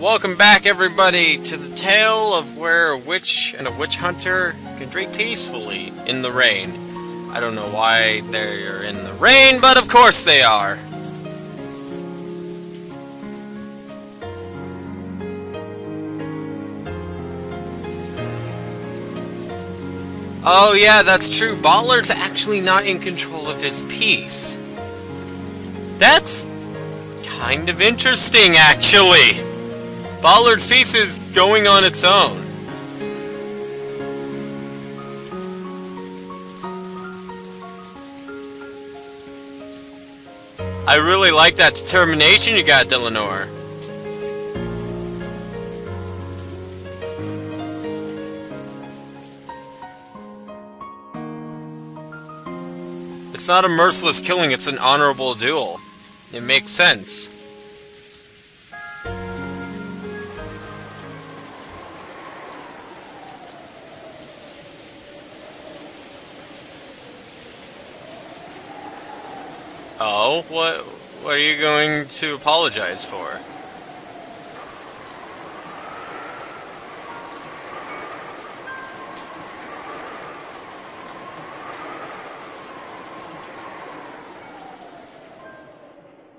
Welcome back, everybody, to the tale of where a witch and a witch hunter can drink peacefully in the rain. I don't know why they're in the rain, but of course they are. Oh yeah, that's true. Ballard's actually not in control of his piece. That's kind of interesting, actually. Ballard's piece is going on its own. I really like that determination you got, Delanor. It's not a merciless killing, it's an honorable duel. It makes sense. Oh, what are you going to apologize for?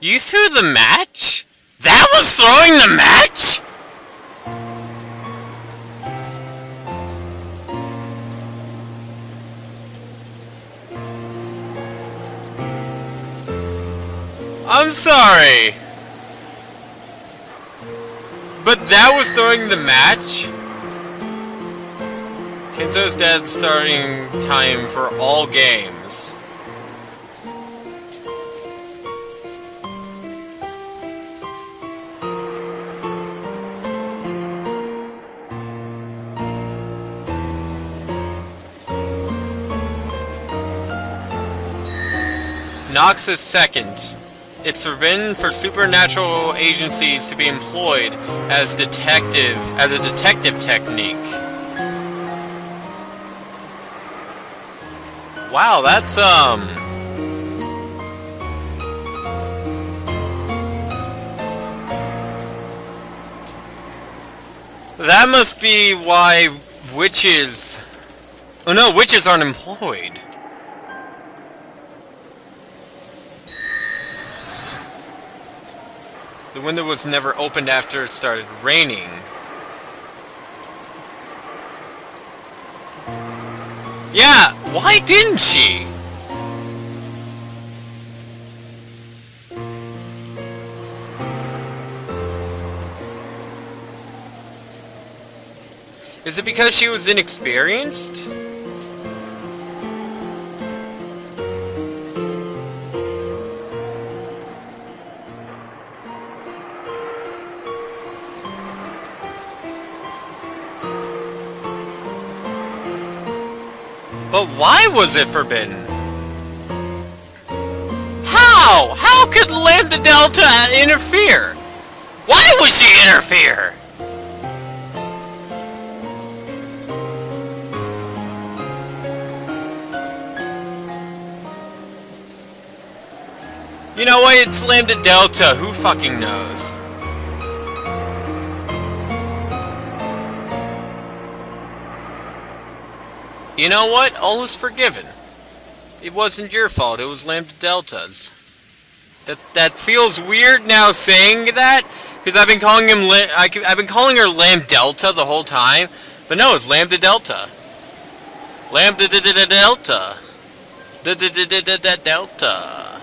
You threw the match? That was throwing the match?! I'm sorry! But that was throwing the match? Kenzo's dad's starting time for all games. Nox is second. It's forbidden for supernatural agencies to be employed as a detective technique. Wow, that's that must be why witches... Oh no, witches aren't employed. The window was never opened after it started raining. Yeah, why didn't she? Is it because she was inexperienced? But why was it forbidden? How? How could Lambda Delta interfere? Why would she interfere? You know what? It's Lambda Delta. Who fucking knows? You know what? All is forgiven. It wasn't your fault. It was Lambda Delta's. That feels weird now saying that, because I've been calling him I've been calling her Lambda Delta the whole time, but no, it's Lambda Delta. Lambda Delta. Delta.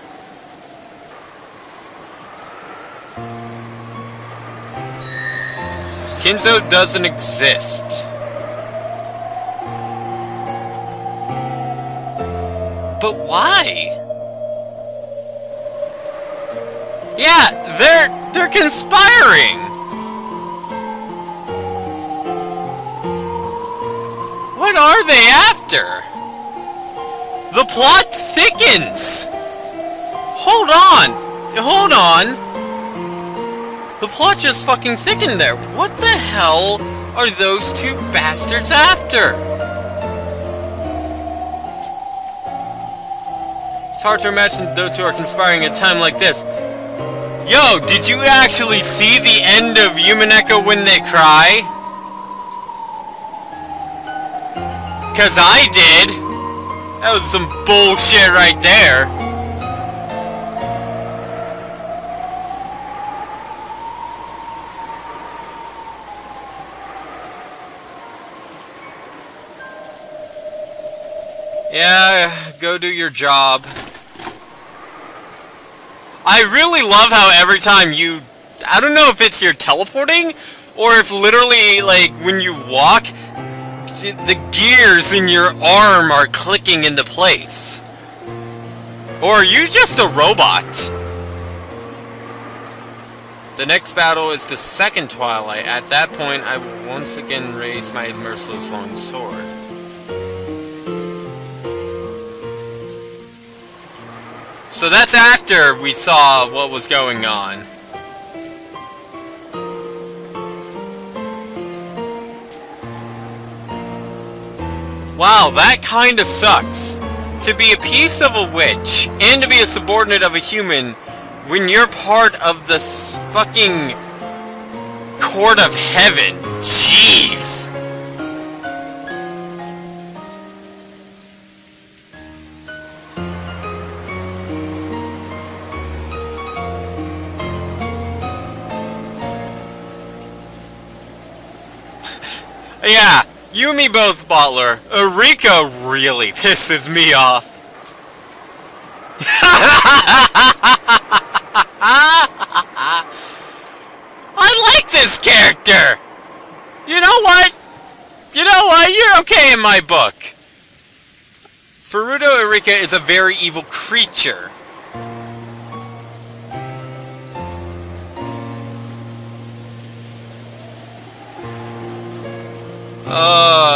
Kenzo doesn't exist. But why? Yeah, they're conspiring. What are they after? The plot thickens. Hold on. The plot just fucking thickened there. What the hell are those two bastards after? It's hard to imagine those two are conspiring at a time like this. Yo, did you actually see the end of Umineko when they cry? 'Cause I did. That was some bullshit right there. Yeah, go do your job. I really love how every time you... I don't know if it's you're teleporting, or if literally, like, when you walk, the gears in your arm are clicking into place. Or are you just a robot? The next battle is the second Twilight. At that point, I will once again raise my merciless long sword. So that's after we saw what was going on. Wow, that kinda sucks. To be a piece of a witch, and to be a subordinate of a human, when you're part of the fucking court of heaven. Jeez. Yeah, you and me both, Butler. Eureka really pisses me off. I like this character! You know what? You know what? You're okay in my book. Furuto Eureka is a very evil creature.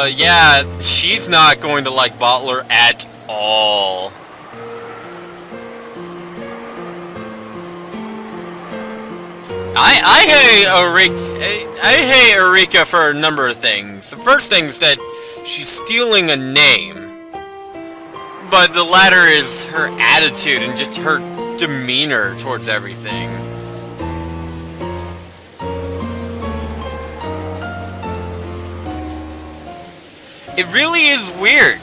Yeah, she's not going to like Butler at all. I hate Eureka for a number of things. The first thing is that she's stealing a name. But the latter is her attitude and just her demeanor towards everything. It really is weird.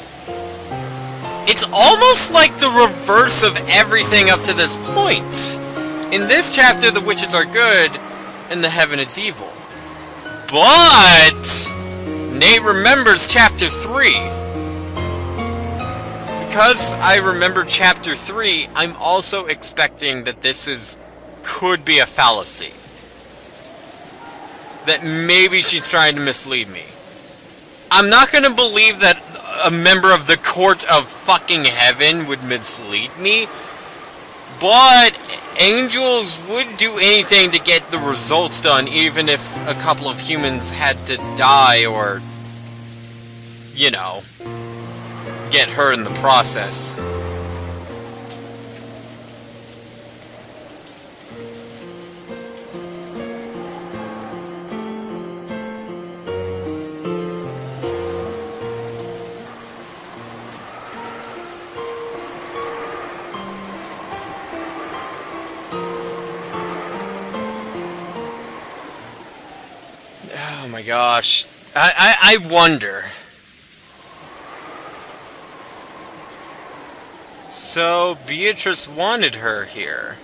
It's almost like the reverse of everything up to this point. In this chapter, the witches are good, and the heaven is evil. But Nate remembers chapter 3. Because I remember chapter 3, I'm also expecting that this could be a fallacy. That maybe she's trying to mislead me. I'm not gonna believe that a member of the court of fucking heaven would mislead me, but angels would do anything to get the results done, even if a couple of humans had to die or, you know, get hurt in the process. Oh my gosh. I wonder. So, Beatrice wanted her here.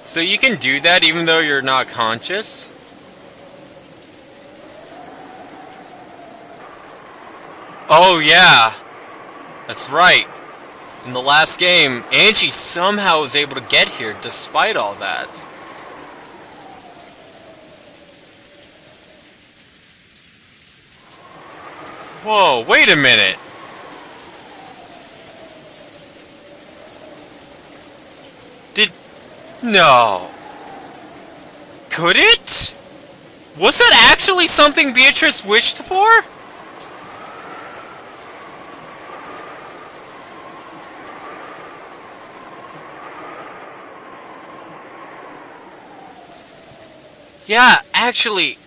So you can do that even though you're not conscious? Oh yeah. That's right. In the last game, Ange somehow was able to get here despite all that. Whoa, wait a minute. No. Could it? Was that actually something Beatrice wished for? Yeah, actually,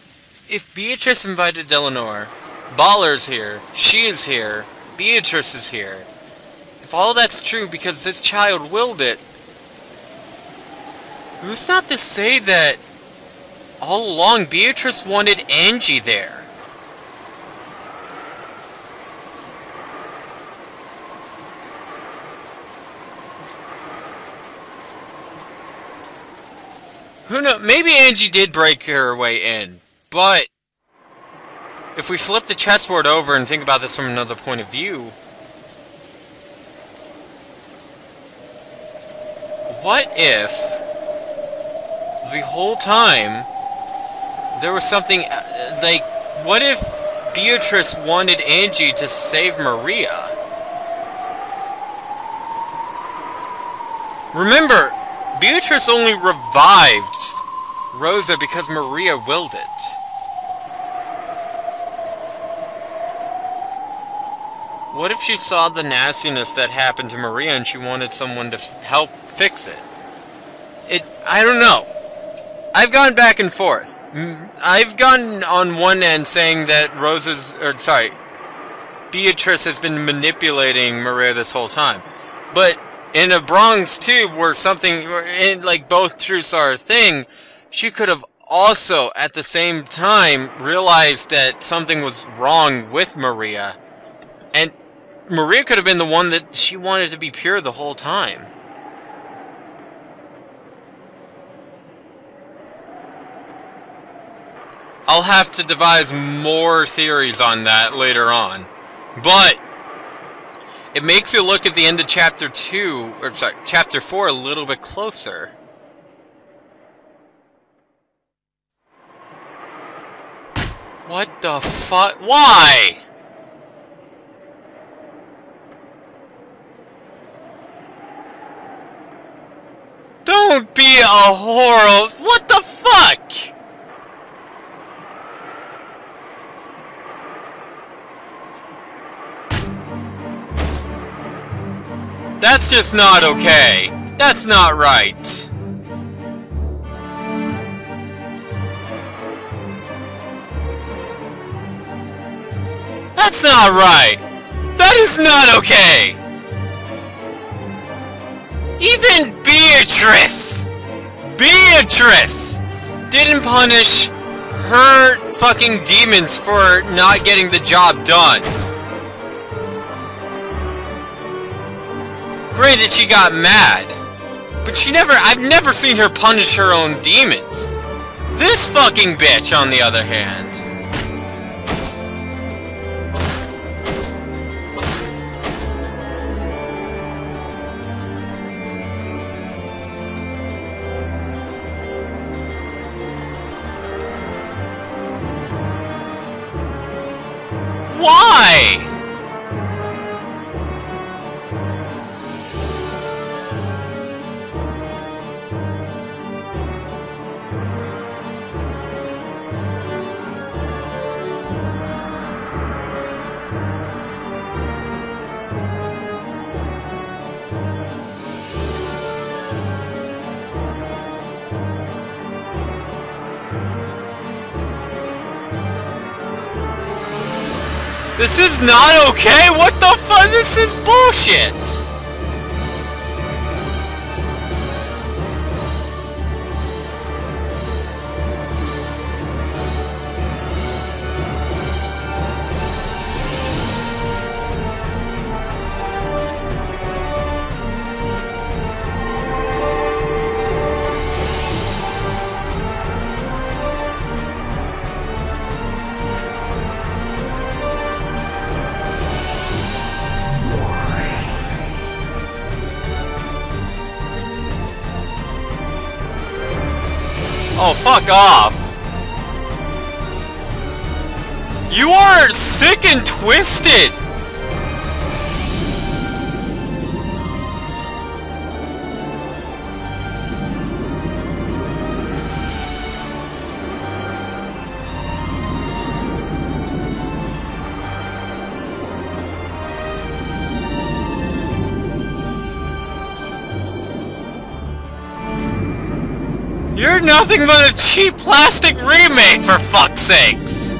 if Beatrice invited Eleanor, Baller's here, she is here, Beatrice is here. If all that's true because this child willed it, Who's not to say that all along Beatrice wanted Ange there? Who knows? Maybe Ange did break her way in, but if we flip the chessboard over and think about this from another point of view, what if the whole time there was something like, what if Beatrice wanted Ange to save Maria? Remember, Beatrice only revived Rosa because Maria willed it. What if she saw the nastiness that happened to Maria and she wanted someone to help fix it? I don't know. I've gone back and forth. I've gone on one end saying that Beatrice has been manipulating Maria this whole time. But in a Bronx tube where like both truths are a thing, she could have also at the same time realized that something was wrong with Maria. And Maria could have been the one that she wanted to be pure the whole time. I'll have to devise more theories on that later on. But it makes you look at the end of chapter 4 a little bit closer. What the fuck? Why? Don't be a whore. What the fuck? That's just not okay. That's not right. That's not right. That is not okay. Even Beatrice didn't punish her fucking demons for not getting the job done. Granted, she got mad, but I've never seen her punish her own demons. This fucking bitch, on the other hand. Why? This is not okay! What the fuck? This is bullshit! Oh, fuck off. You are sick and twisted! You're nothing but a cheap plastic remake, for fuck's sakes!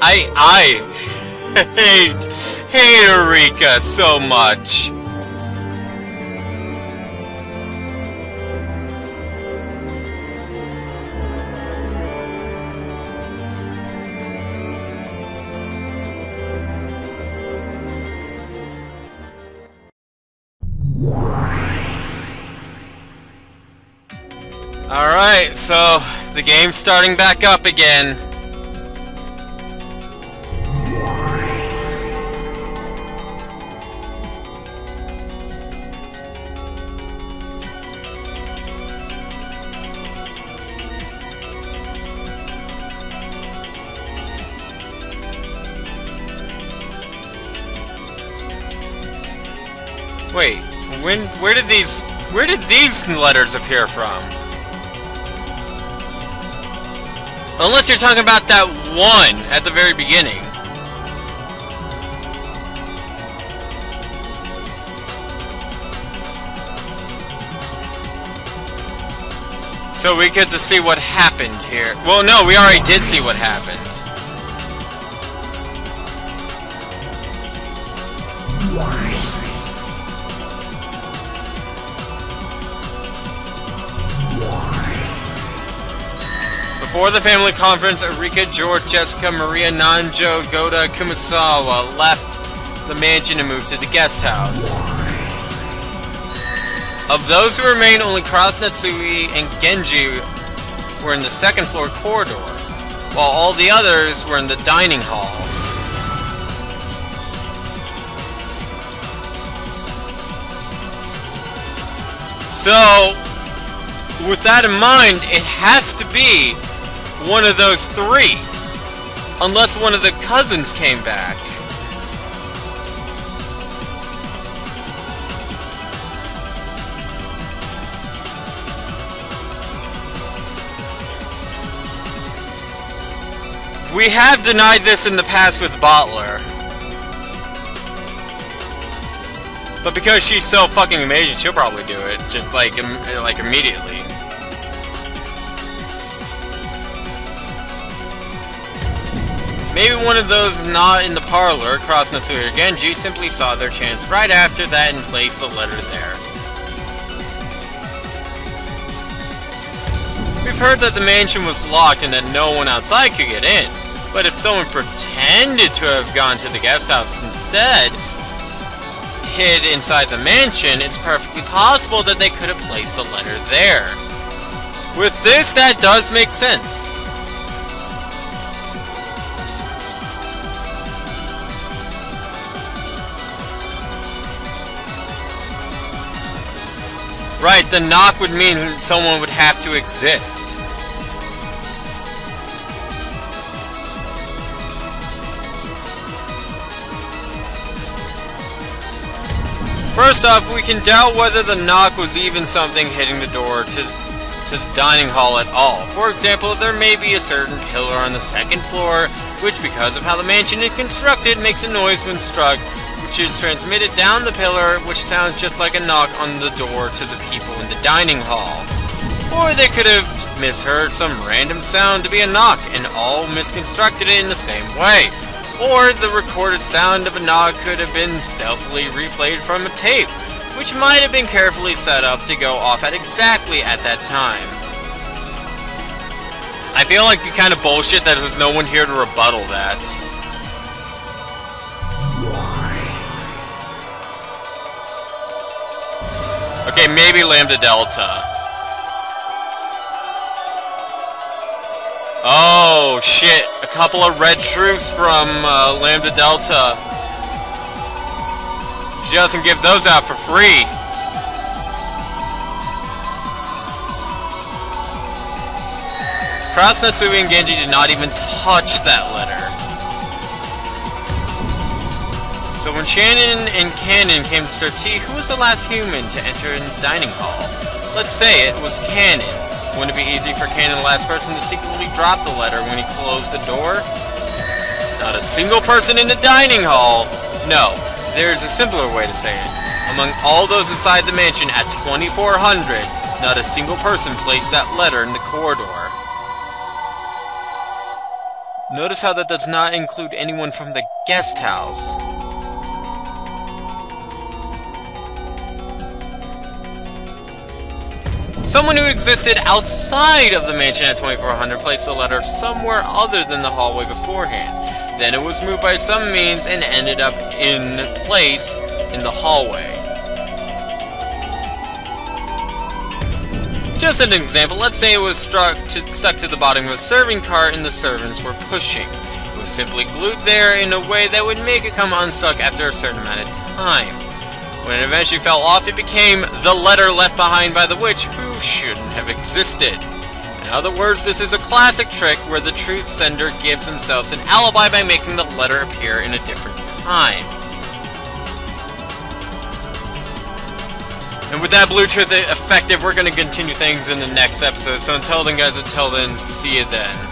I hate Eureka so much. Alright, so the game's starting back up again. Wait, where did these letters appear from? Unless you're talking about that one at the very beginning. So we get to see what happened here. Well, no, we already did see what happened. Before the family conference, Eureka, George, Jessica, Maria, Nanjo, Goda, Kumasawa left the mansion and moved to the guest house. Of those who remained, only Cross, Natsui, and Genji were in the second floor corridor, while all the others were in the dining hall. So, with that in mind, it has to be one of those three. Unless one of the cousins came back. We have denied this in the past with Bottler. But because she's so fucking amazing, she'll probably do it. Just like immediately. Maybe one of those not in the parlor, Cross, Natsui, or Genji, simply saw their chance right after that and placed a letter there. We've heard that the mansion was locked and that no one outside could get in. But if someone pretended to have gone to the guest house instead, hid inside the mansion, it's perfectly possible that they could have placed the letter there. With this, that does make sense. Right, the knock would mean someone would have to exist. First off, we can doubt whether the knock was even something hitting the door to the dining hall at all. For example, there may be a certain pillar on the second floor, which because of how the mansion is constructed, makes a noise when struck, which is transmitted down the pillar, which sounds just like a knock on the door to the people in the dining hall. Or they could have misheard some random sound to be a knock, and all misconstructed it in the same way. Or the recorded sound of a knock could have been stealthily replayed from a tape, which might have been carefully set up to go off at exactly at that time. I feel like the kind of bullshit that there's no one here to rebuttal that. Okay, maybe Lambda Delta. Oh, shit. A couple of red troops from Lambda Delta. She doesn't give those out for free. Cross, Natsui, and Genji did not even touch that letter. So when Shannon and Cannon came to serve tea, who was the last human to enter in the dining hall? Let's say it was Cannon. Wouldn't it be easy for Cannon, the last person, to secretly drop the letter when he closed the door? Not a single person in the dining hall! No, there's a simpler way to say it. Among all those inside the mansion at 2400, not a single person placed that letter in the corridor. Notice how that does not include anyone from the guest house. Someone who existed outside of the mansion at 2400 placed the letter somewhere other than the hallway beforehand. Then it was moved by some means and ended up in place in the hallway. Just an example, let's say it was stuck to the bottom of a serving cart and the servants were pushing. It was simply glued there in a way that would make it come unstuck after a certain amount of time. When it eventually fell off, it became the letter left behind by the witch who shouldn't have existed. In other words, this is a classic trick where the truth sender gives themselves an alibi by making the letter appear in a different time. And with that blue truth effective, we're going to continue things in the next episode. So until then, guys, see you then.